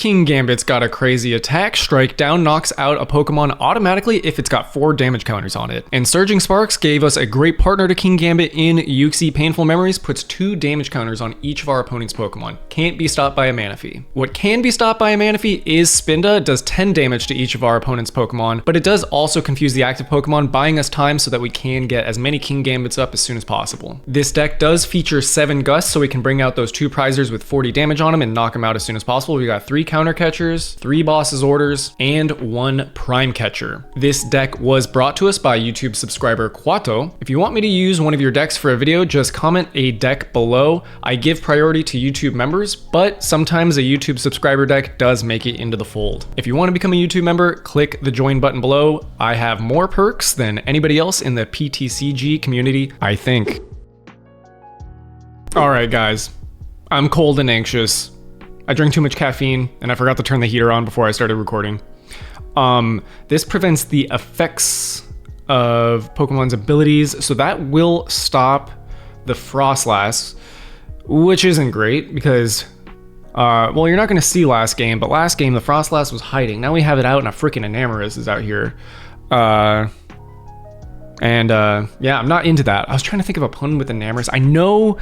Kingambit's got a crazy attack. Strike down knocks out a Pokemon automatically if it's got 4 damage counters on it. And Surging Sparks gave us a great partner to Kingambit in Uxie Painful Memories, puts 2 damage counters on each of our opponent's Pokemon. Can't be stopped by a Manaphy. What can be stopped by a Manaphy is Spinda. It does 10 damage to each of our opponent's Pokemon, but it does also confuse the active Pokemon, buying us time so that we can get as many Kingambits up as soon as possible. This deck does feature 7 Gusts, so we can bring out those 2 prizers with 40 damage on them and knock them out as soon as possible. We got 3 counter catchers, 3 boss's orders, and 1 prime catcher. This deck was brought to us by YouTube subscriber Quato. If you want me to use one of your decks for a video, just comment a deck below. I give priority to YouTube members, but sometimes a YouTube subscriber deck does make it into the fold. If you want to become a YouTube member, click the join button below. I have more perks than anybody else in the PTCG community, I think. All right, guys, I'm cold and anxious. I drank too much caffeine and I forgot to turn the heater on before I started recording. This prevents the effects of Pokemon's abilities, so that will stop the Froslass, which isn't great because, well, you're not going to see last game, but last game the Froslass was hiding. Now we have it out and a freaking Enamorus is out here. Yeah, I'm not into that. I was trying to think of a pun with Enamorus. I know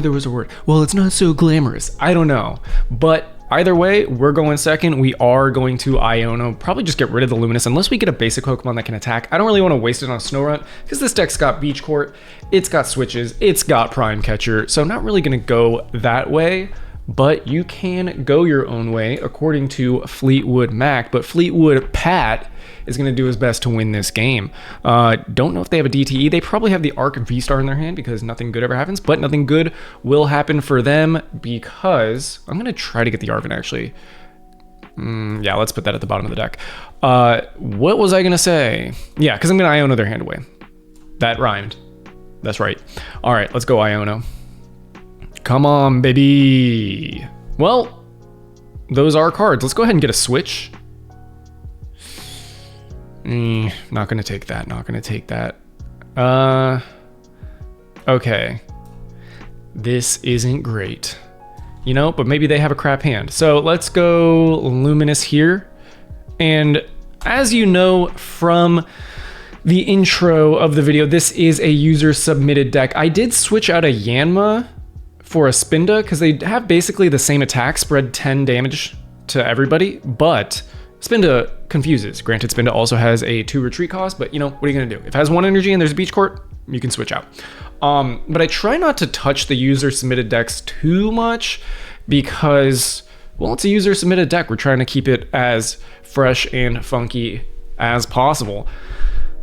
there was a word. Well, it's not so glamorous. I don't know. But either way, we're going second. We are going to Iono. Probably just get rid of the Luminous unless we get a basic Pokemon that can attack. I don't really want to waste it on Snorunt because this deck's got Beach Court, it's got Switches, it's got Prime Catcher. So I'm not really going to go that way. But you can go your own way according to Fleetwood Mac, but Fleetwood Pat is going to do his best to win this game. Don't know if they have a DTE. They probably have the Arc V-Star in their hand because nothing good ever happens, but nothing good will happen for them because I'm going to try to get the Arven actually. Yeah, let's put that at the bottom of the deck. What was I going to say? Yeah, because I'm going to Iono their hand away. That rhymed. That's right. All right, let's go Iono. Come on, baby. Well, those are cards. Let's go ahead and get a switch. Not gonna take that, not gonna take that. Okay. This isn't great. You know, but maybe they have a crap hand. So let's go Luminous here. And as you know from the intro of the video, this is a user submitted deck. I did switch out a Yanma for a Spinda because they have basically the same attack, spread 10 damage to everybody, but Spinda confuses. Granted, Spinda also has a 2 retreat cost, but you know, what are you gonna do? If it has 1 energy and there's a Beach Court, you can switch out. But I try not to touch the user submitted decks too much because, well, it's a user submitted deck. We're trying to keep it as fresh and funky as possible.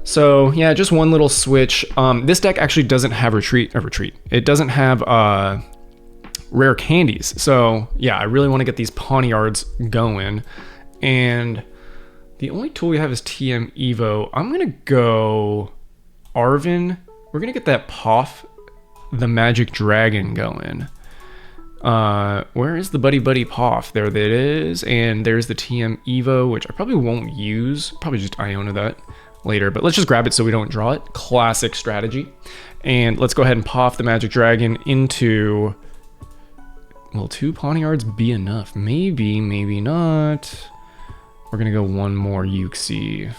So yeah, just one little switch. This deck actually doesn't have retreat. It doesn't have rare candies. So yeah, I really want to get these Pawniards going. And the only tool we have is TM Evo. I'm gonna go Arven. We're gonna get that Poff, the Magic Dragon going. Where is the Buddy-Buddy Poff? There it is. And there's the TM Evo, which I probably won't use. Probably just Iono that later, but let's just grab it so we don't draw it. Classic strategy. And let's go ahead and Poff the Magic Dragon into, will 2 Pawniards be enough? Maybe, maybe not. We're gonna go one more Uxie.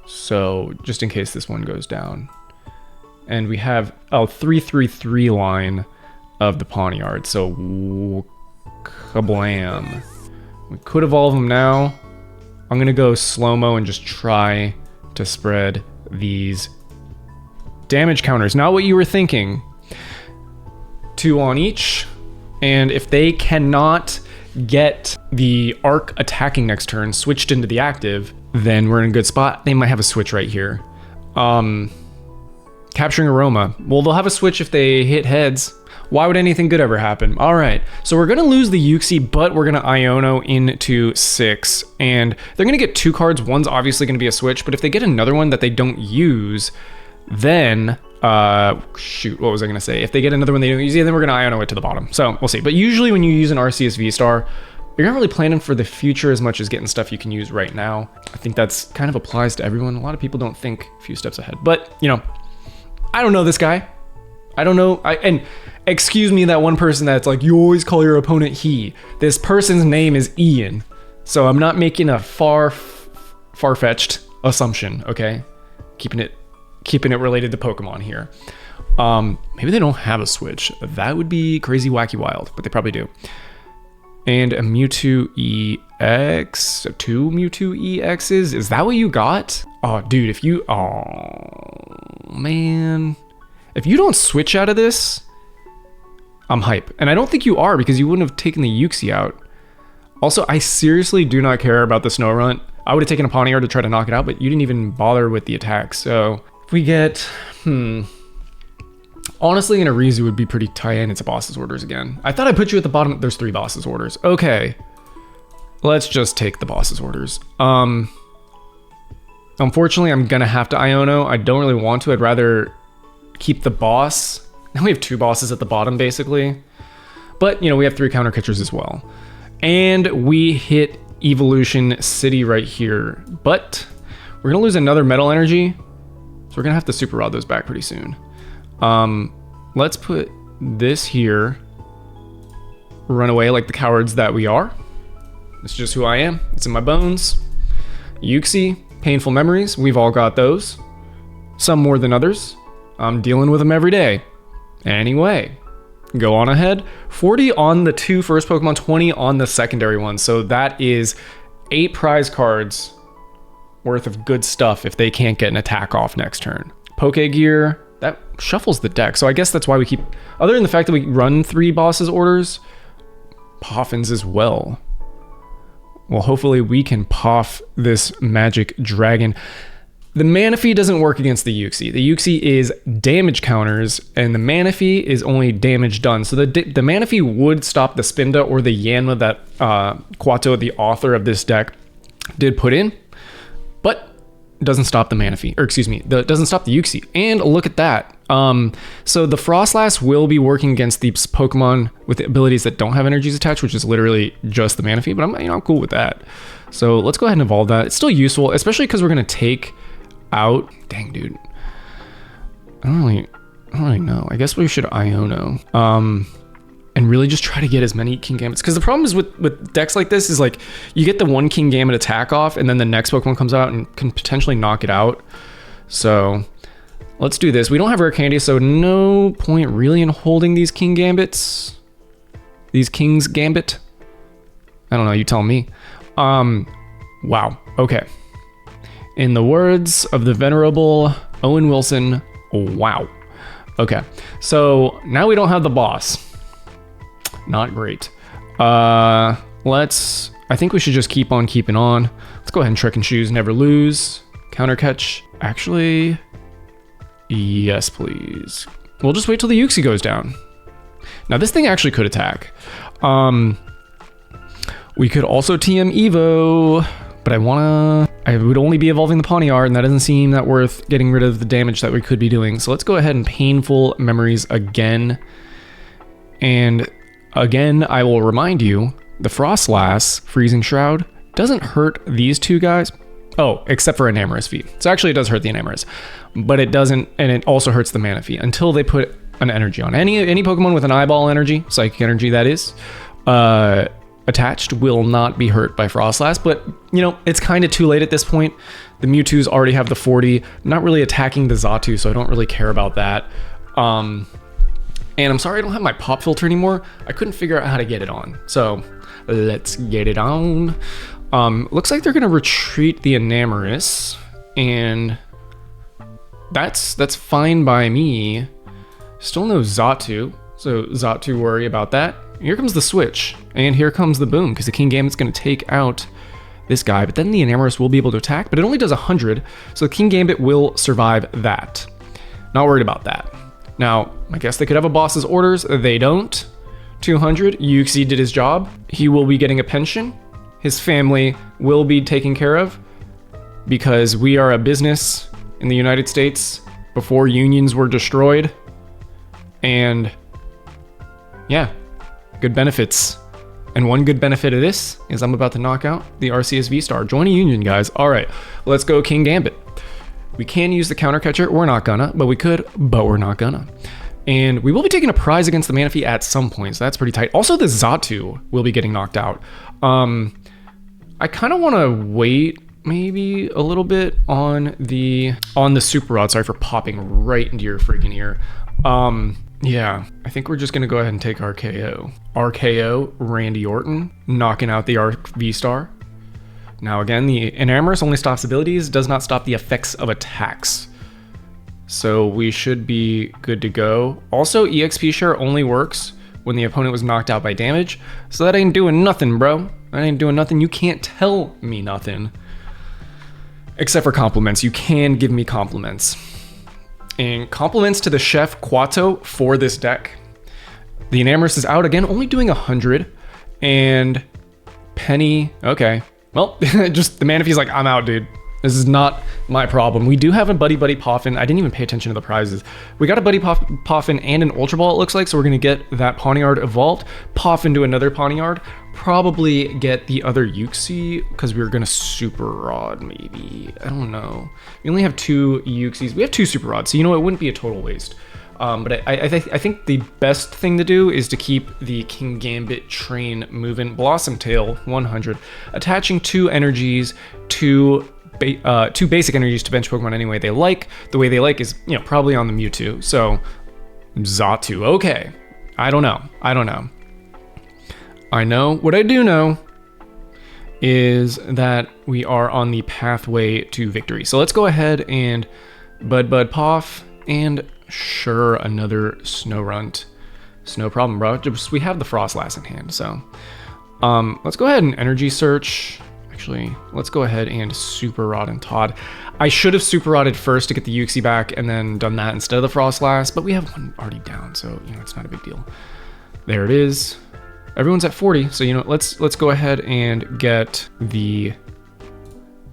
So just in case this one goes down. And we have a 3/3/3 line of the Pawniard. So kablam. We could evolve them now. I'm gonna go slow-mo and just try to spread these damage counters. Not what you were thinking. 2 on each. And if they cannot get the Arc attacking next turn switched into the active, then we're in a good spot. They might have a switch right here. Capturing Aroma. Well, they'll have a switch if they hit heads. Why would anything good ever happen? All right, so we're gonna lose the Uxie, but we're gonna Iono into 6, and they're gonna get 2 cards. One's obviously gonna be a switch, but if they get another one that they don't use, then, shoot, what was I gonna say? If they get another one they don't use, then we're gonna Iono it to the bottom. So we'll see. But usually when you use an Arceus V-Star, you're not really planning for the future as much as getting stuff you can use right now. I think that's kind of applies to everyone. A lot of people don't think a few steps ahead, but you know, I don't know this guy. I don't know. And excuse me, that one person that's like, you always call your opponent he. This person's name is Ian. So I'm not making a far-fetched assumption, okay? Keeping it related to Pokemon here. Maybe they don't have a Switch. That would be crazy, wacky, wild, but they probably do. And a Mewtwo EX, 2 Mewtwo EXs. Is that what you got? Oh, dude, man. If you don't switch out of this, I'm hype. And I don't think you are, because you wouldn't have taken the Uxie out. Also, I seriously do not care about the Snorunt. I would have taken a Pawniard to try to knock it out, but you didn't even bother with the attack. So if we get, honestly, an Arezu would be pretty tight, and it's a boss's orders again. I thought I put you at the bottom. There's 3 boss's orders. Okay. Let's just take the boss's orders. Unfortunately, I'm gonna have to Iono. I don't really want to. I'd rather keep the boss. Now we have 2 bosses at the bottom, basically. But, you know, we have 3 counter catchers as well. And we hit Evolution City right here. But we're gonna lose another Metal Energy. So we're gonna have to Super Rod those back pretty soon. Let's put this here. Run away like the cowards that we are. It's just who I am. It's in my bones. Uxie, painful memories. We've all got those. Some more than others. I'm dealing with them every day. Anyway, go on ahead. 40 on the 2 first Pokemon, 20 on the secondary one. So that is 8 prize cards worth of good stuff if they can't get an attack off next turn. Pokégear, that shuffles the deck. So I guess that's why we keep, other than the fact that we run 3 bosses orders, Poffins as well. Well, hopefully we can Poff this magic dragon. The Manaphy doesn't work against the Uxie. The Uxie is damage counters, and the Manaphy is only damage done. So the Manaphy would stop the Spinda or the Yanma that Quato, the author of this deck, did put in, but doesn't stop the Manaphy, or excuse me, doesn't stop the Uxie. And look at that. So the Froslass will be working against these Pokemon with the abilities that don't have energies attached, which is literally just the Manaphy, but I'm cool with that. So let's go ahead and evolve that. It's still useful, especially because we're gonna take out, dang dude, I don't really know. I guess we should Iono and really just try to get as many Kingambits, because the problem is with decks like this is like you get the one Kingambit attack off and then the next Pokemon comes out and can potentially knock it out. So let's do this. We don't have rare candy, so no point really in holding these Kingambits, these King's Gambit. I don't know, you tell me. Wow, okay. In the words of the venerable Owen Wilson, wow. Okay, so now we don't have the boss. Not great. I think we should just keep on keeping on. Let's go ahead and Trekking Shoes, never lose. Counter catch. Actually, yes, please. We'll just wait till the Uxie goes down. Now this thing actually could attack. We could also TM Evo, but I would only be evolving the Pawniard, and that doesn't seem that worth getting rid of the damage that we could be doing. So let's go ahead and painful memories again. And again, I will remind you, the Froslass Freezing Shroud doesn't hurt these 2 guys. Oh, except for Enamorous V. So actually it does hurt the Enamorous, but it doesn't, and it also hurts the Manaphy until they put an energy on. Any Pokemon with an eyeball energy, psychic energy that is, attached will not be hurt by Froslass, but you know, it's kind of too late at this point. The Mewtwo's already have the 40, not really attacking the Xatu, so I don't really care about that. And I'm sorry I don't have my pop filter anymore. I couldn't figure out how to get it on, so let's get it on. Looks like they're gonna retreat the Enamorous, and that's fine by me. Still no Xatu, so Xatu worry about that. Here comes the switch, and here comes the boom, because the Kingambit's going to take out this guy, but then the Enamorous will be able to attack, but it only does 100, so the Kingambit will survive that. Not worried about that. Now, I guess they could have a boss's orders. They don't. 200, Uxie did his job. He will be getting a pension. His family will be taken care of, because we are a business in the United States before unions were destroyed. And yeah, good benefits. And one good benefit of this is I'm about to knock out the RCSV star. Join a union, guys. All right, let's go Kingambit. We can use the counter catcher. We're not gonna, but we could, but we're not gonna. And we will be taking a prize against the Manaphy at some point, so that's pretty tight. Also, the Xatu will be getting knocked out. I kind of want to wait maybe a little bit on the Super Rod. Sorry for popping right into your freaking ear. Yeah, I think we're just going to go ahead and take RKO. RKO, Randy Orton, knocking out the Arc V-Star. Now again, the Enamorous only stops abilities, does not stop the effects of attacks. So we should be good to go. Also, EXP share only works when the opponent was knocked out by damage. So that ain't doing nothing, bro. That ain't doing nothing. You can't tell me nothing. Except for compliments. You can give me compliments. And compliments to the Chef Quato for this deck. The Enamorous is out again, only doing 100. And Penny, okay. Well, just the Manaphy's like, I'm out, dude. This is not my problem. We do have a Buddy-Buddy Poffin. I didn't even pay attention to the prizes. We got a Poffin and an Ultra Ball, it looks like, so we're gonna get that Pawniard evolved, Poff into another Pawniard, probably get the other Uxie, because we were gonna Super Rod, maybe. I don't know. We only have 2 Uxies. We have 2 Super Rods, so you know, it wouldn't be a total waste. But I think the best thing to do is to keep the Kingambit Train moving. Blossom Tail 100, attaching 2 energies to 2 basic energies to bench Pokemon any way they like. The way they like is, you know, probably on the Mewtwo. So Xatu, okay. I don't know. I know what I do know is that we are on the pathway to victory. So let's go ahead and Bud Poff and sure, another Snorunt. It's no problem, bro. Just we have the Froslass in hand, so let's go ahead and Energy Search. Actually, let's go ahead and Super Rod and Todd. I should have Super Rodded first to get the Uxie back and then done that instead of the Froslass, but we have one already down, so you know it's not a big deal. There it is. Everyone's at 40, so you know let's go ahead and get the.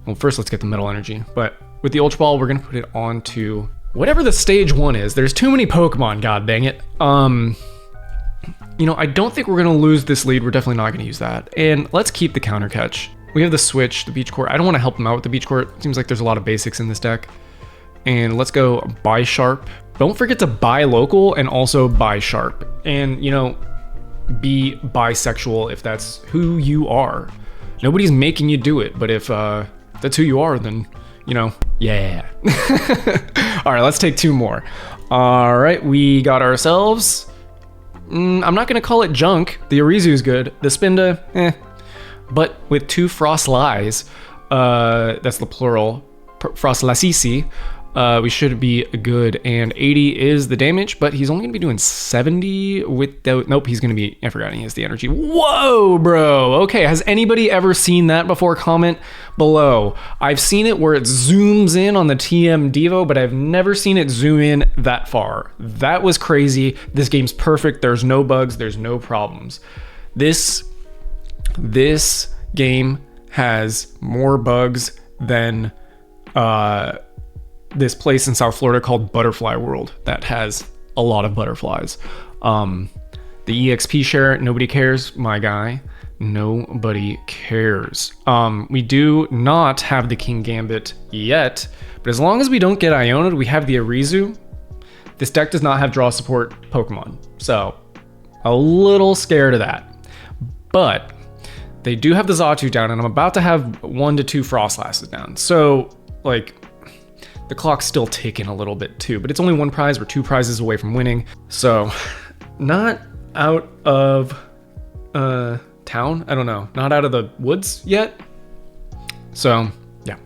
Well, first let's get the Metal Energy, but with the Ultra Ball, we're gonna put it onto whatever the stage 1 is. There's too many Pokemon, god dang it. You know, I don't think we're gonna lose this lead. We're definitely not gonna use that. And let's keep the Counter Catch. We have the Switch, the Beach Court. I don't want to help them out with the Beach Court. It seems like there's a lot of basics in this deck. And let's go Bisharp. Don't forget to buy local and also Bisharp. And, you know, be bisexual if that's who you are. Nobody's making you do it, but if that's who you are, then, you know, yeah. All right, let's take 2 more. All right, we got ourselves. I'm not going to call it junk. The Arezu is good. The Spinda, But with 2 Froslasses, that's the plural, Froslass, we should be good. And 80 is the damage, but he's only gonna be doing 70 with the, nope, he's gonna be, I forgot he has the energy. Whoa, bro. Okay, has anybody ever seen that before? Comment below. I've seen it where it zooms in on the TM Devo, but I've never seen it zoom in that far. That was crazy. This game's perfect. There's no bugs, there's no problems. This game has more bugs than this place in South Florida called Butterfly World that has a lot of butterflies. The EXP share, nobody cares, my guy. Nobody cares. We do not have the Kingambit yet, but as long as we don't get Iono'd, we have the Arezu. This deck does not have draw support Pokemon, so a little scared of that. But they do have the Xatu down, and I'm about to have 1 to 2 Froslasses down. So, like, the clock's still ticking a little bit too, but it's only 1 prize. We're 2 prizes away from winning. So, not out of town. I don't know. Not out of the woods yet. So, yeah.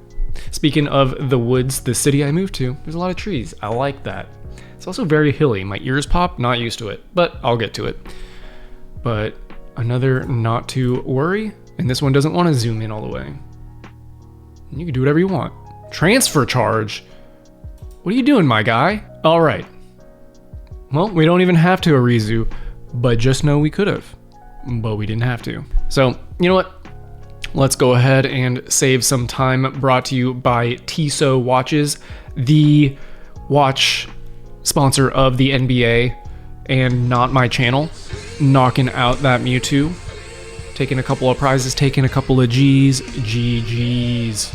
Speaking of the woods, the city I moved to, there's a lot of trees. I like that. It's also very hilly. My ears pop. Not used to it, but I'll get to it. But another not to worry, and this one doesn't want to zoom in all the way. You can do whatever you want. Transfer charge? What are you doing, my guy? All right. Well, we don't even have to Arezu, but just know we could have, but we didn't have to. So, you know what? Let's go ahead and save some time. Brought to you by TCGO Watches, the watch sponsor of the NBA and not my channel. Knocking out that Mewtwo. Taking a couple of prizes, taking a couple of G's. GG's.